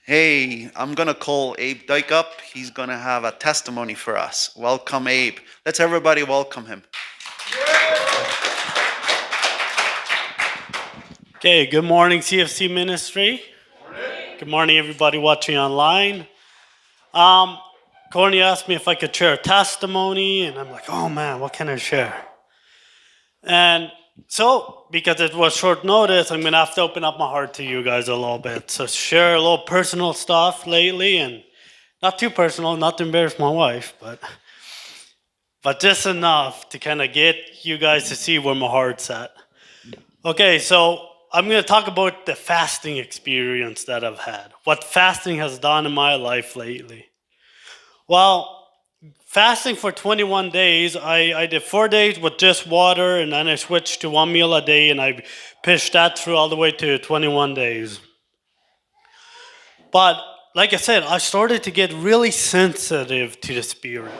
Hey, I'm gonna call Abe Dyck up. He's gonna have a testimony for us. Welcome, Abe. Let's everybody welcome him. Okay, good morning, CFC Ministry. Good morning, everybody watching online. Um, Courtney asked me if I could share a testimony, and I'm like, oh man, what can I share? And so, because it was short notice, I'm gonna have to open up my heart to you guys a little bit. So, share a little personal stuff lately, and not too personal, not to embarrass my wife, but just enough to kind of get you guys to see where my heart's at. Okay, so I'm going to talk about the fasting experience that I've had. What fasting has done in my life lately. Well, fasting for 21 days, I did 4 days with just water, and then I switched to one meal a day, and I pushed that through all the way to 21 days. But like I said, I started to get really sensitive to the Spirit.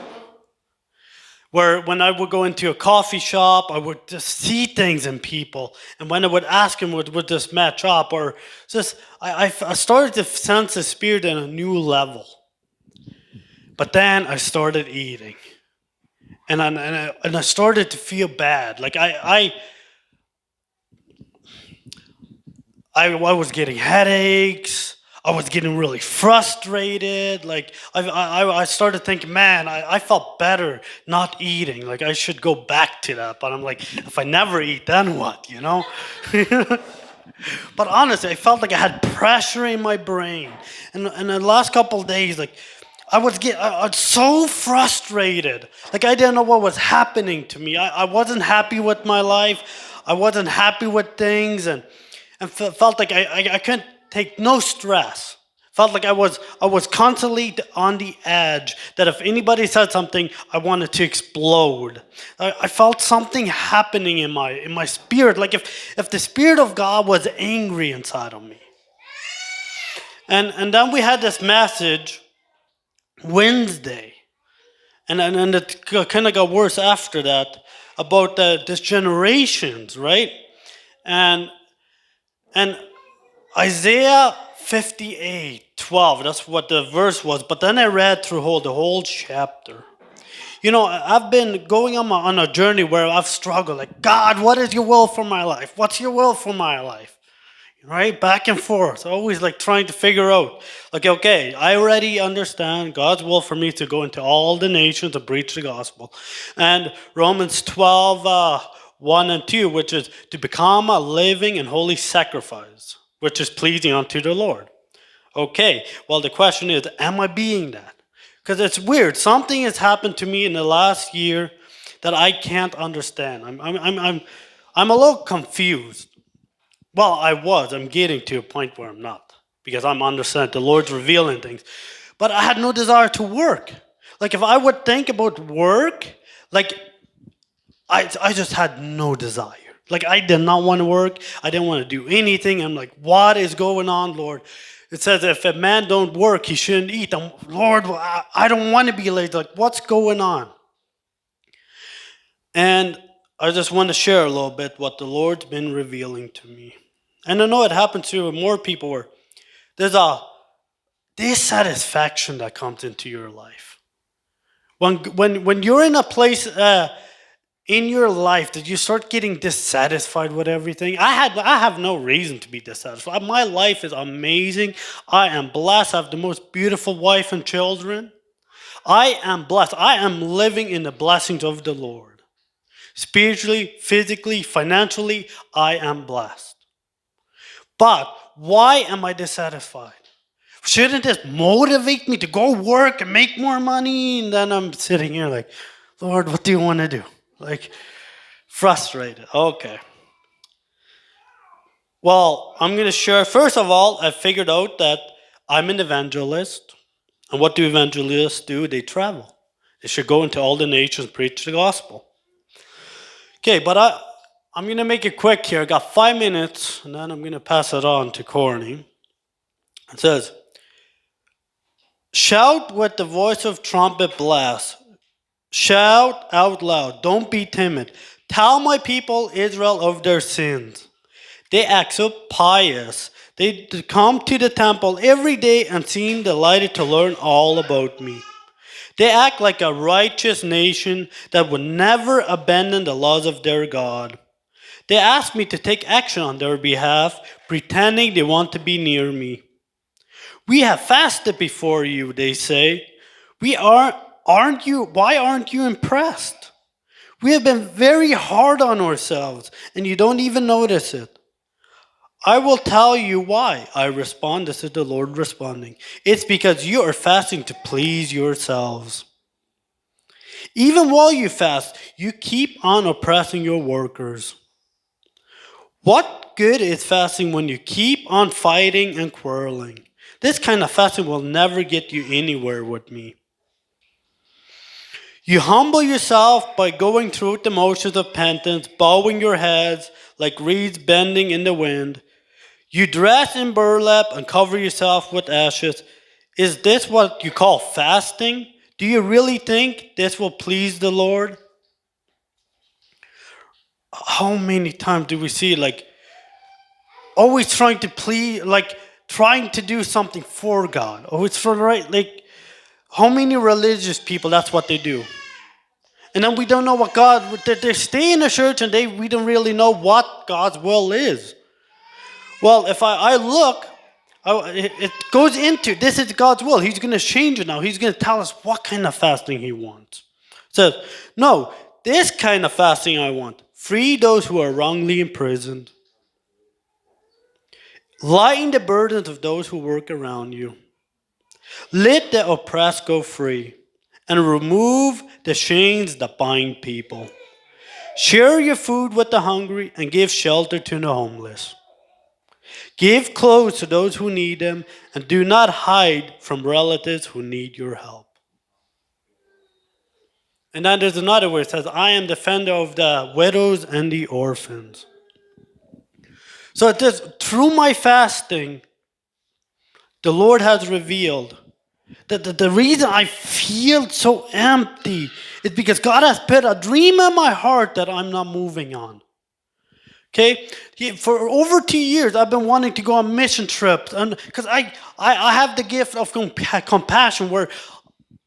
Where when I would go into a coffee shop, I would just see things in people, and when I would ask them, would this match up, or just I started to sense the Spirit in a new level. But then I started eating, and I started to feel bad. Like I was getting headaches. I was getting really frustrated. Like I started thinking, man, I felt better not eating. Like I should go back to that. But I'm like, if I never eat, then what? You know. But honestly, I felt like I had pressure in my brain, and the last couple of days, like I was so frustrated. Like I didn't know what was happening to me. I wasn't happy with my life. I wasn't happy with things, and felt like I couldn't take no stress. Felt like I was constantly on the edge. That if anybody said something, I wanted to explode. I felt something happening in my spirit. Like if the Spirit of God was angry inside of me. And then we had this message Wednesday, and it kind of got worse after that about this generations, right? And and Isaiah 58:12. That's what the verse was. But then I read through the whole chapter. You know, I've been going on a journey where I've struggled. Like, God, what is your will for my life? What's your will for my life? Right? Back and forth. Always like trying to figure out. Like, okay, I already understand God's will for me to go into all the nations to preach the gospel. And Romans 12, 1 and 2, which is to become a living and holy sacrifice, which is pleasing unto the Lord. Okay, well, the question is, am I being that? Because it's weird. Something has happened to me in the last year that I can't understand. I'm a little confused. Well, I'm getting to a point where I'm not because I'm understanding the Lord's revealing things. But I had no desire to work. Like if I would think about work, like I just had no desire. Like I did not want to work. I didn't want to do anything. I'm like, what is going on, Lord? It says if a man don't work, he shouldn't eat. Lord, I don't want to be lazy. Like, what's going on? And I just want to share a little bit what the Lord's been revealing to me. And I know it happens to more people where there's a dissatisfaction that comes into your life. When you're in a place in your life that you start getting dissatisfied with everything. I have no reason to be dissatisfied. My life is amazing. I am blessed. I have the most beautiful wife and children. I am blessed. I am living in the blessings of the Lord. Spiritually, physically, financially, I am blessed. But why am I dissatisfied? Shouldn't this motivate me to go work and make more money? And then I'm sitting here like, Lord, what do you want to do? Like, frustrated. Okay. Well, I'm going to share. First of all, I figured out that I'm an evangelist. And what do evangelists do? They travel. They should go into all the nations, preach the gospel. Okay, but I'm going to make it quick here. I got 5 minutes, and then I'm going to pass it on to Corny. It says, shout with the voice of trumpet blast. Shout out loud. Don't be timid. Tell my people Israel of their sins. They act so pious They come to the temple every day and seem delighted to learn all about me. They act like a righteous nation that would never abandon the laws of their God. They ask me to take action on their behalf, pretending they want to be near me. We have fasted before you, they say. Aren't you? Why aren't you impressed? We have been very hard on ourselves, and you don't even notice it. I will tell you why, I respond. This is the Lord responding. It's because you are fasting to please yourselves. Even while you fast, you keep on oppressing your workers. What good is fasting when you keep on fighting and quarreling? This kind of fasting will never get you anywhere with me. You humble yourself by going through the motions of penance, bowing your heads like reeds bending in the wind. You dress in burlap and cover yourself with ashes. Is this what you call fasting? Do you really think this will please the Lord? How many times do we see like always trying to please, like trying to do something for God? Always for the right, like how many religious people that's what they do. And then we don't know what God, they stay in the church and we don't really know what God's will is. Well, if I look, it goes into this is God's will. He's going to change it now. He's going to tell us what kind of fasting He wants. Says, no, this kind of fasting I want. Free those who are wrongly imprisoned. Lighten the burdens of those who work around you. Let the oppressed go free. And remove the chains that bind people. Share your food with the hungry and give shelter to the homeless. Give clothes to those who need them, and do not hide from relatives who need your help. And then there's another word that says, I am defender of the widows and the orphans. So it says, through my fasting, the Lord has revealed that the reason I feel so empty is because God has put a dream in my heart that I'm not moving on. Okay, for over 2 years, I've been wanting to go on mission trips, and because I have the gift of compassion, where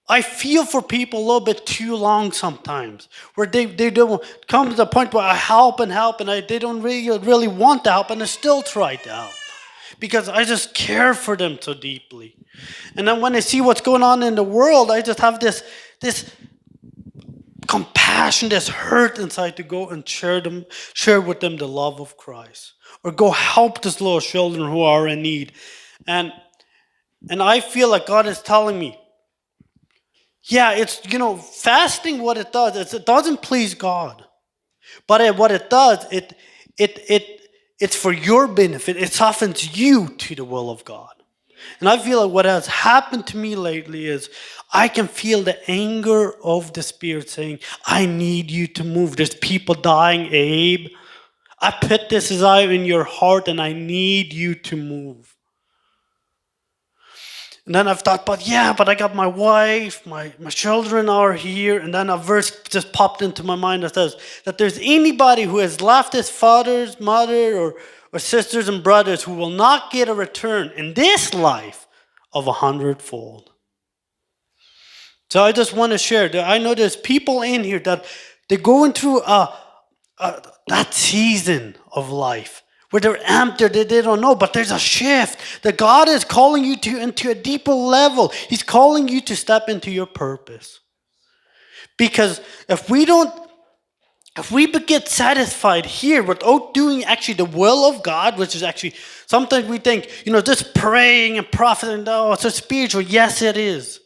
I feel for people a little bit too long sometimes, where they don't come to the point where I help, and they don't really want to help, and I still try to help because I just care for them so deeply. And then when I see what's going on in the world, I just have this compassion, this hurt inside to go and share with them the love of Christ, or go help these little children who are in need. And I feel like God is telling me, yeah, it's fasting. What it does is it doesn't please God, but what it does, it's for your benefit. It softens you to the will of God. And I feel like what has happened to me lately is I can feel the anger of the Spirit saying, I need you to move. There's people dying, Abe. I put this desire in your heart and I need you to move. And then I've thought, but I got my wife, my children are here. And then a verse just popped into my mind that says that there's anybody who has left his father's, mother, or sisters and brothers who will not get a return in this life of 100-fold. So I just want to share that I know there's people in here that they're going through that season of life where they're empty, they don't know, but there's a shift that God is calling you to into a deeper level. He's calling you to step into your purpose. Because if we get satisfied here without doing actually the will of God, which is actually, sometimes we think, just praying and prophesying, oh, it's so spiritual. Yes, it is.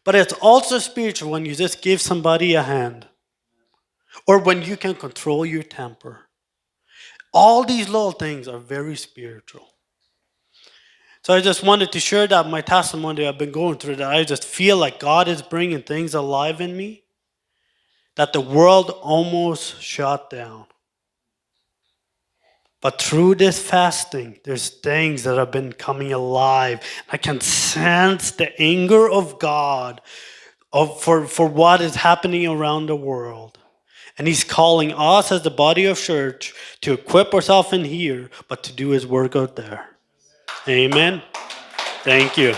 But it's also spiritual when you just give somebody a hand. Or when you can control your temper. All these little things are very spiritual. So I just wanted to share that my testimony I've been going through, that I just feel like God is bringing things alive in me that the world almost shut down. But through this fasting, there's things that have been coming alive. I can sense the anger of God for what is happening around the world. And He's calling us as the body of church to equip ourselves in here, but to do His work out there. Amen. Thank you.